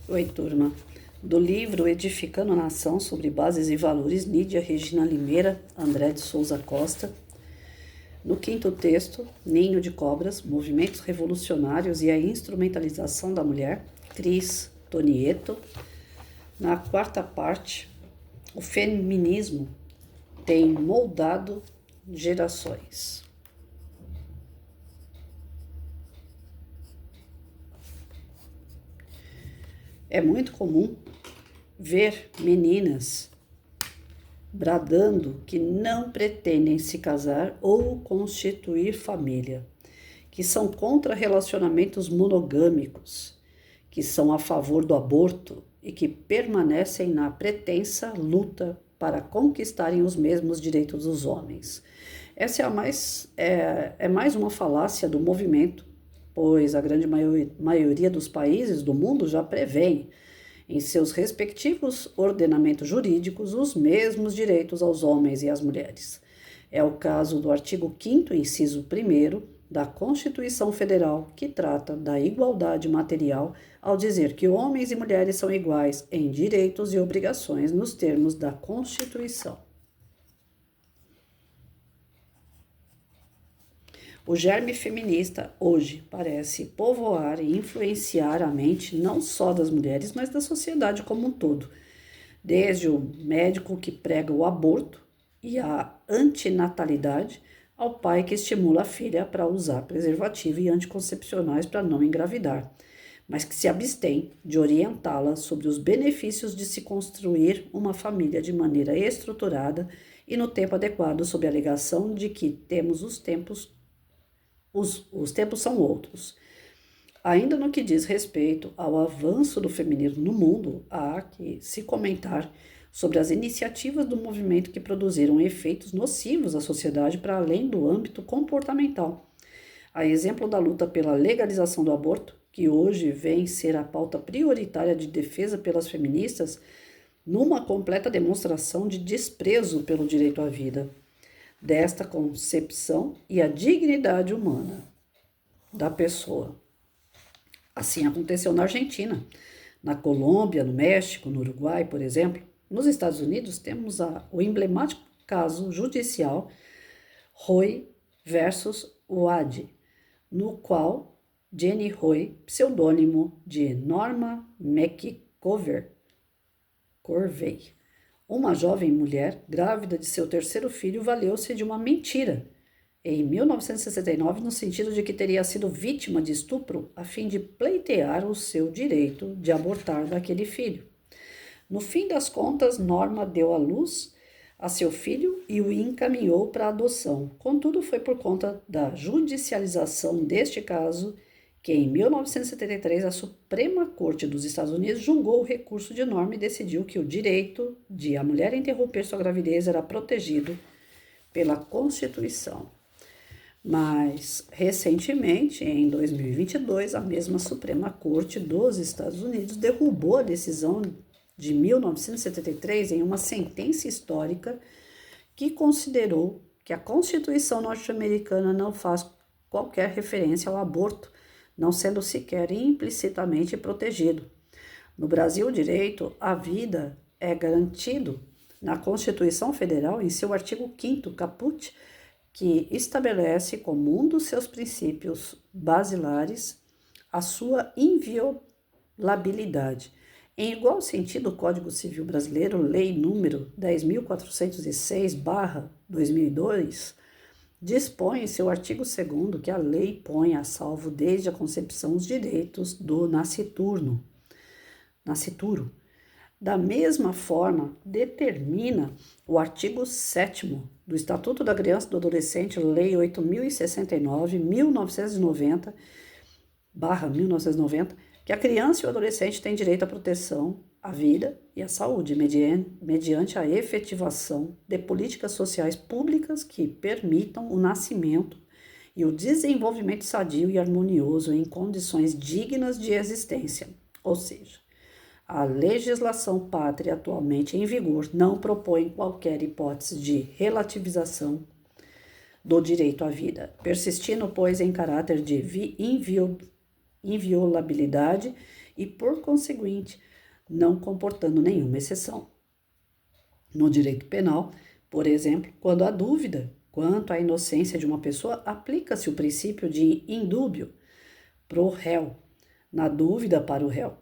Oi, turma. Do livro Edificando a Nação sobre Bases e Valores, Nídia Regina Limeira, André de Souza Costa. No quinto texto, Ninho de Cobras, Movimentos Revolucionários e a Instrumentalização da Mulher, Cris Tonieto. Na quarta parte, o feminismo tem moldado gerações. É muito comum ver meninas bradando que não pretendem se casar ou constituir família, que são contra relacionamentos monogâmicos, que são a favor do aborto e que permanecem na pretensa luta para conquistarem os mesmos direitos dos homens. Essa é mais uma falácia do movimento, pois a grande maioria dos países do mundo já prevêem em seus respectivos ordenamentos jurídicos os mesmos direitos aos homens e às mulheres. É o caso do artigo 5º, inciso 1º, da Constituição Federal, que trata da igualdade material ao dizer que homens e mulheres são iguais em direitos e obrigações nos termos da Constituição. O germe feminista hoje parece povoar e influenciar a mente não só das mulheres, mas da sociedade como um todo. Desde o médico que prega o aborto e a antinatalidade, ao pai que estimula a filha para usar preservativo e anticoncepcionais para não engravidar, mas que se abstém de orientá-la sobre os benefícios de se construir uma família de maneira estruturada e no tempo adequado, sob a alegação de que temos os tempos são outros. Ainda no que diz respeito ao avanço do feminismo no mundo, há que se comentar sobre as iniciativas do movimento que produziram efeitos nocivos à sociedade para além do âmbito comportamental. A exemplo da luta pela legalização do aborto, que hoje vem ser a pauta prioritária de defesa pelas feministas, numa completa demonstração de desprezo pelo direito à vida, desta concepção e a dignidade humana da pessoa. Assim aconteceu na Argentina, na Colômbia, no México, no Uruguai, por exemplo. Nos Estados Unidos temos o emblemático caso judicial Roe versus Wade, no qual Jenny Roe, pseudônimo de Norma McCorvey, uma jovem mulher grávida de seu terceiro filho, valeu-se de uma mentira em 1969, no sentido de que teria sido vítima de estupro a fim de pleitear o seu direito de abortar daquele filho. No fim das contas, Norma deu à luz a seu filho e o encaminhou para adoção. Contudo, foi por conta da judicialização deste caso que em 1973 a Suprema Corte dos Estados Unidos julgou o recurso de Norma e decidiu que o direito de a mulher interromper sua gravidez era protegido pela Constituição. Mas, recentemente, em 2022, a mesma Suprema Corte dos Estados Unidos derrubou a decisão de 1973 em uma sentença histórica que considerou que a Constituição norte-americana não faz qualquer referência ao aborto, não sendo sequer implicitamente protegido. No Brasil, o direito à vida é garantido na Constituição Federal, em seu artigo 5º, caput, que estabelece como um dos seus princípios basilares a sua inviolabilidade. Em igual sentido, o Código Civil Brasileiro, Lei número 10.406/2002, dispõe em seu artigo 2º que a lei põe a salvo desde a concepção os direitos do nascituro. Da mesma forma, determina o artigo 7º do Estatuto da Criança e do Adolescente, Lei 8.069/1990, que a criança e o adolescente têm direito à proteção, à vida e à saúde, mediante a efetivação de políticas sociais públicas que permitam o nascimento e o desenvolvimento sadio e harmonioso em condições dignas de existência. Ou seja, a legislação pátria atualmente em vigor não propõe qualquer hipótese de relativização do direito à vida, persistindo, pois, em caráter de inviolabilidade e, por conseguinte, não comportando nenhuma exceção. No direito penal, por exemplo, quando há dúvida quanto à inocência de uma pessoa, aplica-se o princípio de indúbio pro réu, na dúvida para o réu.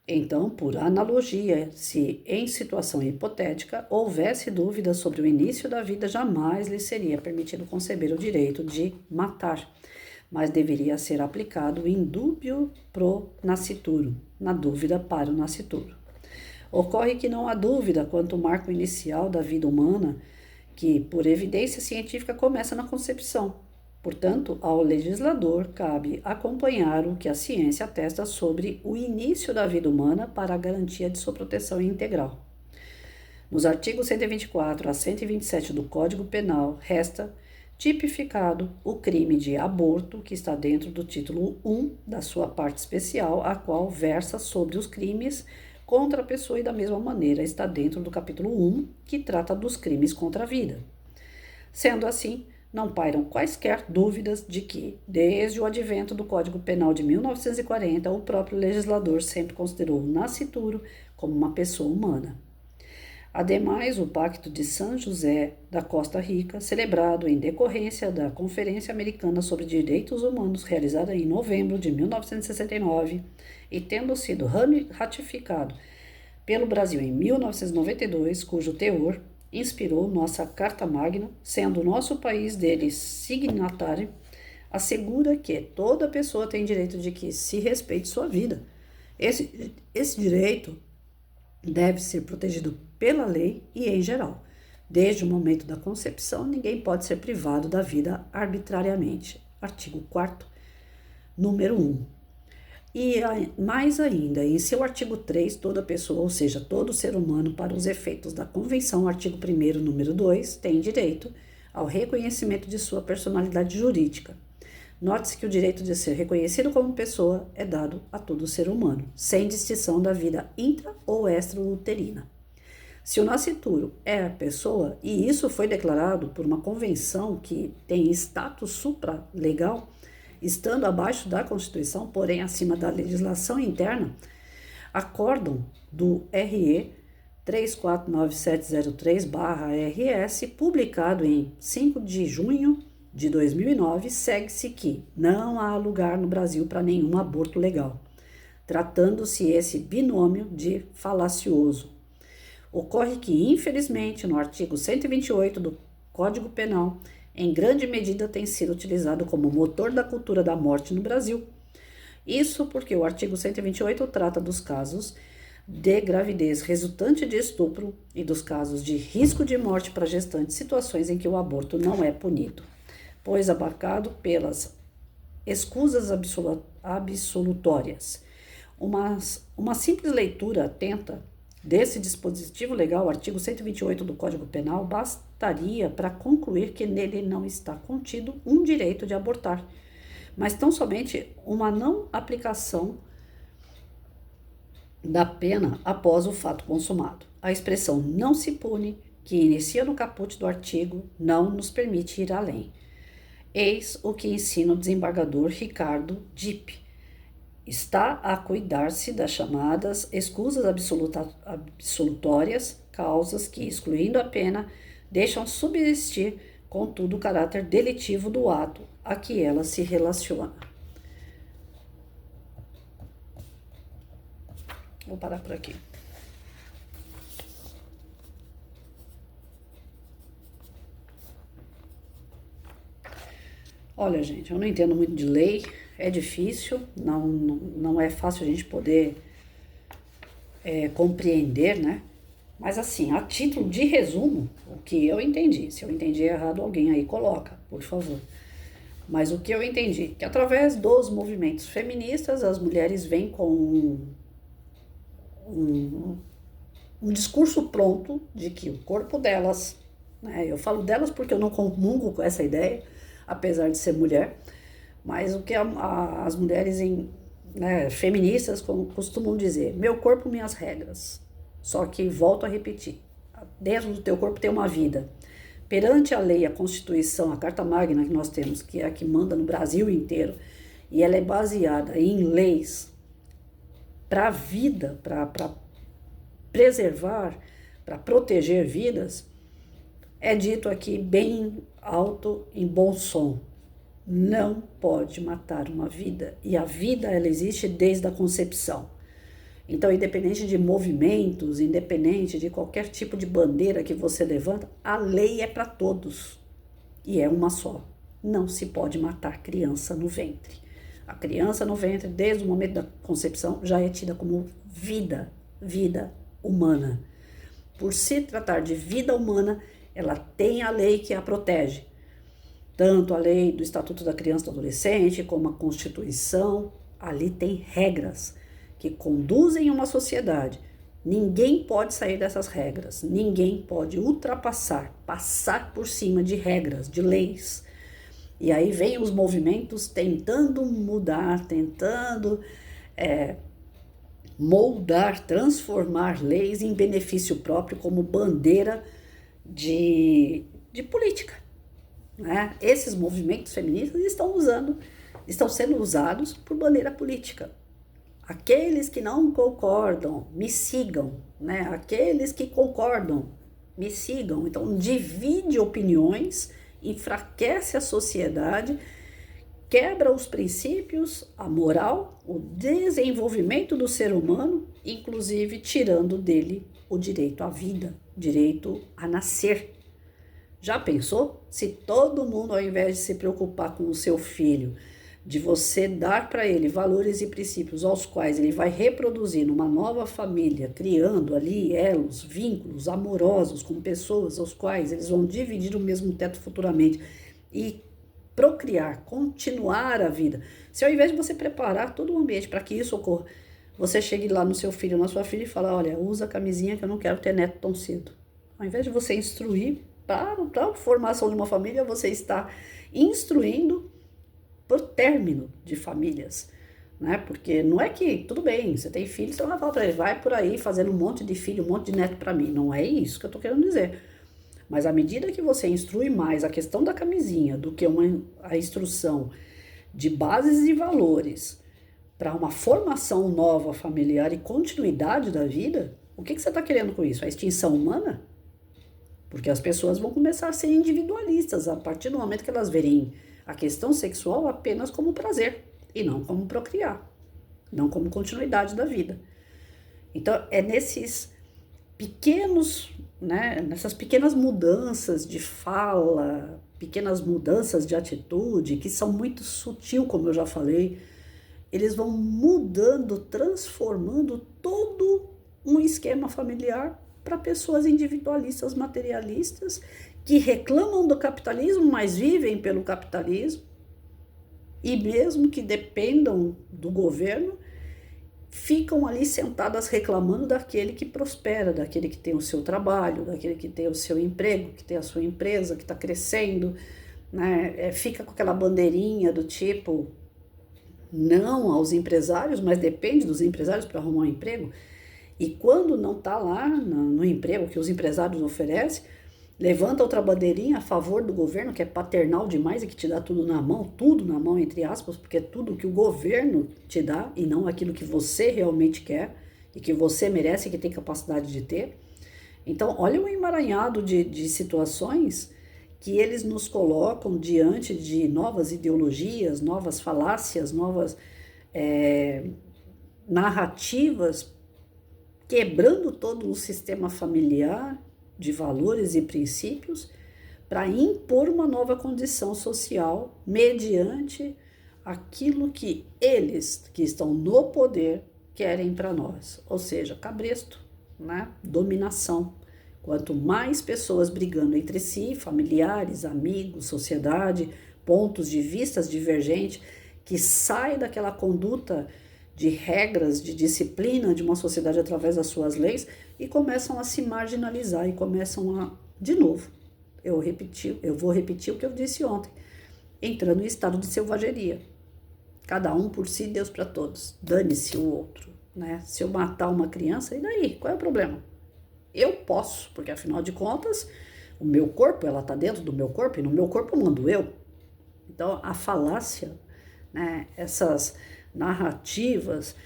Então, por analogia, se em situação hipotética houvesse dúvida sobre o início da vida, jamais lhe seria permitido conceber o direito de matar, mas deveria ser aplicado o indúbio pro nascituro, na dúvida para o nascituro. Ocorre que não há dúvida quanto ao marco inicial da vida humana, que, por evidência científica, começa na concepção. Portanto, ao legislador cabe acompanhar o que a ciência atesta sobre o início da vida humana para a garantia de sua proteção integral. Nos artigos 124 a 127 do Código Penal, resta tipificado o crime de aborto, que está dentro do título 1 da sua parte especial, a qual versa sobre os crimes contra a pessoa, e da mesma maneira está dentro do capítulo 1, que trata dos crimes contra a vida. Sendo assim, não pairam quaisquer dúvidas de que, desde o advento do Código Penal de 1940, o próprio legislador sempre considerou o nascituro como uma pessoa humana. Ademais, o Pacto de San José da Costa Rica, celebrado em decorrência da Conferência Americana sobre Direitos Humanos, realizada em novembro de 1969, e tendo sido ratificado pelo Brasil em 1992, cujo teor inspirou nossa Carta Magna, sendo o nosso país dele signatário, assegura que toda pessoa tem direito de que se respeite sua vida. Esse direito deve ser protegido pela lei e em geral. Desde o momento da concepção, ninguém pode ser privado da vida arbitrariamente. Artigo 4º, número 1. E mais ainda, em seu artigo 3, toda pessoa, ou seja, todo ser humano, para os efeitos da Convenção, artigo 1º, número 2, tem direito ao reconhecimento de sua personalidade jurídica. Note-se que o direito de ser reconhecido como pessoa é dado a todo ser humano, sem distinção da vida intra ou extrauterina. Se o nascituro é a pessoa, e isso foi declarado por uma convenção que tem status supralegal, estando abaixo da Constituição, porém acima da legislação interna, acórdão do RE 349703/RS, publicado em 5 de junho de 2009, segue-se que não há lugar no Brasil para nenhum aborto legal, tratando-se esse binômio de falacioso. Ocorre que, infelizmente, no artigo 128 do Código Penal, em grande medida tem sido utilizado como motor da cultura da morte no Brasil. Isso porque o artigo 128 trata dos casos de gravidez resultante de estupro e dos casos de risco de morte para gestantes, situações em que o aborto não é punido, pois abarcado pelas escusas absolutórias. Uma simples leitura atenta desse dispositivo legal, artigo 128 do Código Penal, bastaria para concluir que nele não está contido um direito de abortar, mas tão somente uma não aplicação da pena após o fato consumado. A expressão não se pune, que inicia no caput do artigo, não nos permite ir além. Eis o que ensina o desembargador Ricardo Dipp. Está a cuidar-se das chamadas escusas absolutórias, causas que, excluindo a pena, deixam subsistir, contudo, o caráter delitivo do ato a que ela se relaciona. Vou parar por aqui. Olha, gente, eu não entendo muito de lei, é difícil, não é fácil a gente poder compreender, né? Mas assim, a título de resumo, o que eu entendi, se eu entendi errado, alguém aí coloca, por favor. Mas o que eu entendi, que através dos movimentos feministas, as mulheres vêm com um discurso pronto de que o corpo delas, né? Eu falo delas porque eu não comungo com essa ideia, apesar de ser mulher, mas o que as mulheres feministas costumam dizer, meu corpo, minhas regras. Só que, volto a repetir, dentro do teu corpo tem uma vida. Perante a lei, a Constituição, a Carta Magna que nós temos, que é a que manda no Brasil inteiro, e ela é baseada em leis para a vida, para preservar, para proteger vidas, é dito aqui bem alto, em bom som: não pode matar uma vida. E a vida, ela existe desde a concepção. Então, independente de movimentos, independente de qualquer tipo de bandeira que você levanta, a lei é para todos. E é uma só: não se pode matar criança no ventre. A criança no ventre, desde o momento da concepção, já é tida como vida humana. Por se tratar de vida humana, ela tem a lei que a protege. Tanto a lei do Estatuto da Criança e do Adolescente, como a Constituição, ali tem regras que conduzem uma sociedade. Ninguém pode sair dessas regras, ninguém pode ultrapassar, passar por cima de regras, de leis. E aí vem os movimentos tentando mudar, tentando moldar, transformar leis em benefício próprio como bandeira de política, né? Esses movimentos feministas estão sendo usados por bandeira política. Aqueles que não concordam, me sigam, né? Aqueles que concordam, me sigam. Então, divide opiniões, enfraquece a sociedade, quebra os princípios, a moral, o desenvolvimento do ser humano, inclusive tirando dele o direito à vida, o direito a nascer. Já pensou? Se todo mundo, ao invés de se preocupar com o seu filho, de você dar para ele valores e princípios aos quais ele vai reproduzir numa nova família, criando ali elos, vínculos amorosos com pessoas aos quais eles vão dividir o mesmo teto futuramente e procriar, continuar a vida. Se ao invés de você preparar todo o ambiente para que isso ocorra, você chegue lá no seu filho, na sua filha e fala: olha, usa a camisinha que eu não quero ter neto tão cedo. Ao invés de você instruir para a formação de uma família, você está instruindo por término de famílias, né? Porque não é que, tudo bem, você tem filho, você vai falar para ele: vai por aí fazendo um monte de filho, um monte de neto para mim. Não é isso que eu tô querendo dizer. Mas à medida que você instrui mais a questão da camisinha do que a instrução de bases e valores para uma formação nova familiar e continuidade da vida, o que você está querendo com isso? A extinção humana? Porque as pessoas vão começar a ser individualistas a partir do momento que elas verem a questão sexual apenas como prazer e não como procriar, não como continuidade da vida. Então, é nesses pequenos, né, nessas pequenas mudanças de fala, pequenas mudanças de atitude, que são muito sutil, como eu já falei, eles vão mudando, transformando todo um esquema familiar para pessoas individualistas, materialistas, que reclamam do capitalismo, mas vivem pelo capitalismo, e mesmo que dependam do governo, ficam ali sentadas reclamando daquele que prospera, daquele que tem o seu trabalho, daquele que tem o seu emprego, que tem a sua empresa, que está crescendo, né? Fica com aquela bandeirinha do tipo: não aos empresários, mas depende dos empresários para arrumar um emprego. E quando não está lá no emprego que os empresários oferecem, levanta outra bandeirinha a favor do governo, que é paternal demais e que te dá tudo na mão, entre aspas, porque é tudo que o governo te dá e não aquilo que você realmente quer e que você merece e que tem capacidade de ter. Então, olha o emaranhado de situações que eles nos colocam diante de novas ideologias, novas falácias, novas narrativas, quebrando todo o sistema familiar de valores e princípios para impor uma nova condição social mediante aquilo que eles, que estão no poder, querem para nós. Ou seja, cabresto, né? Dominação. Quanto mais pessoas brigando entre si, familiares, amigos, sociedade, pontos de vistas divergentes, que sai daquela conduta de regras, de disciplina de uma sociedade através das suas leis e começam a se marginalizar e começam a, de novo, eu vou repetir o que eu disse ontem, entrando em estado de selvageria. Cada um por si, Deus para todos. Dane-se o outro, né? Se eu matar uma criança, e daí? Qual é o problema? Eu posso, porque afinal de contas, o meu corpo, ela está dentro do meu corpo e no meu corpo eu mando eu. Então, a falácia, né? Essas narrativas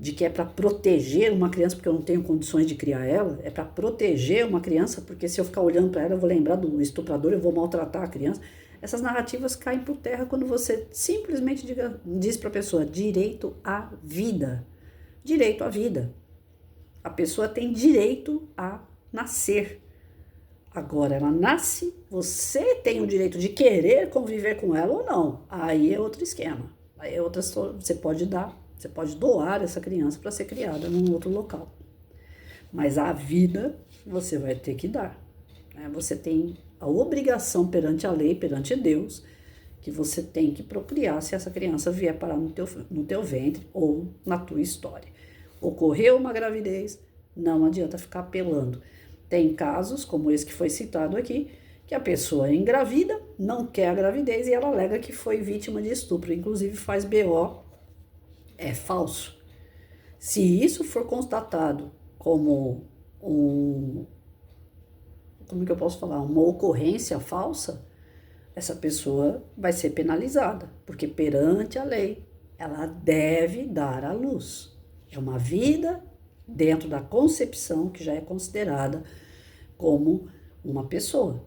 de que é para proteger uma criança porque eu não tenho condições de criar ela, é para proteger uma criança porque se eu ficar olhando para ela eu vou lembrar do estuprador, eu vou maltratar a criança. Essas narrativas caem por terra quando você simplesmente diz para a pessoa direito à vida. Direito à vida. A pessoa tem direito a nascer. Agora, ela nasce, você tem o direito de querer conviver com ela ou não. Aí é outro esquema. Aí é outra, você pode doar essa criança para ser criada num outro local. Mas a vida você vai ter que dar. Né? Você tem a obrigação perante a lei, perante Deus, que você tem que procriar se essa criança vier parar no teu ventre ou na tua história. Ocorreu uma gravidez, não adianta ficar apelando. Tem casos, como esse que foi citado aqui, que a pessoa é engravida, não quer a gravidez e ela alega que foi vítima de estupro. Inclusive faz BO, é falso. Se isso for constatado como como que eu posso falar, uma ocorrência falsa, essa pessoa vai ser penalizada, porque perante a lei, ela deve dar à luz. É uma vida dentro da concepção que já é considerada como uma pessoa.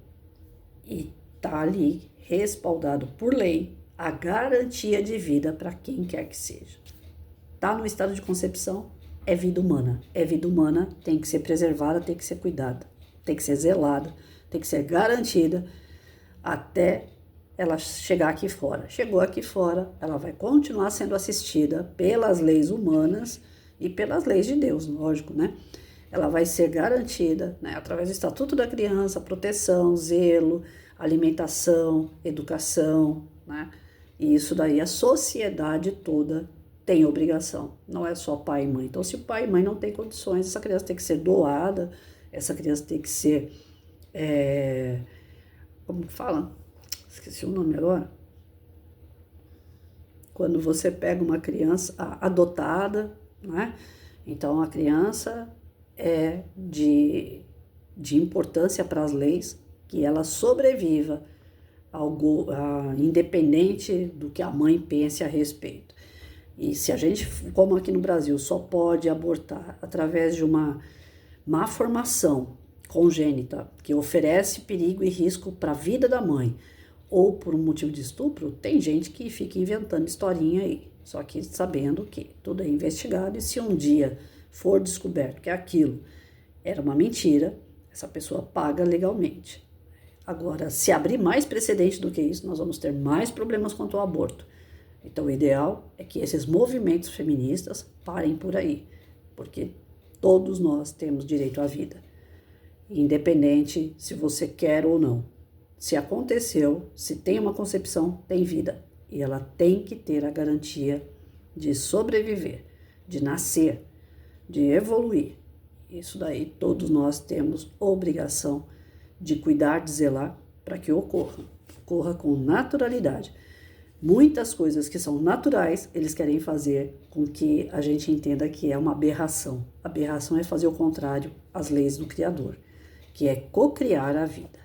E está ali respaldado por lei a garantia de vida para quem quer que seja. Está no estado de concepção, é vida humana. É vida humana, tem que ser preservada, tem que ser cuidada, tem que ser zelada, tem que ser garantida até ela chegar aqui fora. Chegou aqui fora, ela vai continuar sendo assistida pelas leis humanas e pelas leis de Deus, lógico, né? Ela vai ser garantida, né, através do Estatuto da Criança, proteção, zelo, alimentação, educação, né? E isso daí a sociedade toda tem obrigação, não é só pai e mãe. Então, se o pai e mãe não têm condições, essa criança tem que ser doada, essa criança tem que ser, como que fala? Esqueci o nome agora. Quando você pega uma criança adotada, né? Então, a criança é de importância para as leis que ela sobreviva, independente do que a mãe pense a respeito. E se a gente, como aqui no Brasil, só pode abortar através de uma má formação congênita, que oferece perigo e risco para a vida da mãe, ou por um motivo de estupro, tem gente que fica inventando historinha aí. Só que sabendo que tudo é investigado e se um dia for descoberto que aquilo era uma mentira, essa pessoa paga legalmente. Agora, se abrir mais precedente do que isso, nós vamos ter mais problemas quanto ao aborto. Então, o ideal é que esses movimentos feministas parem por aí, porque todos nós temos direito à vida, independente se você quer ou não. Se aconteceu, se tem uma concepção, tem vida. E ela tem que ter a garantia de sobreviver, de nascer, de evoluir. Isso daí todos nós temos obrigação de cuidar, de zelar para que ocorra com naturalidade. Muitas coisas que são naturais, eles querem fazer com que a gente entenda que é uma aberração. Aberração é fazer o contrário às leis do Criador, que é cocriar a vida.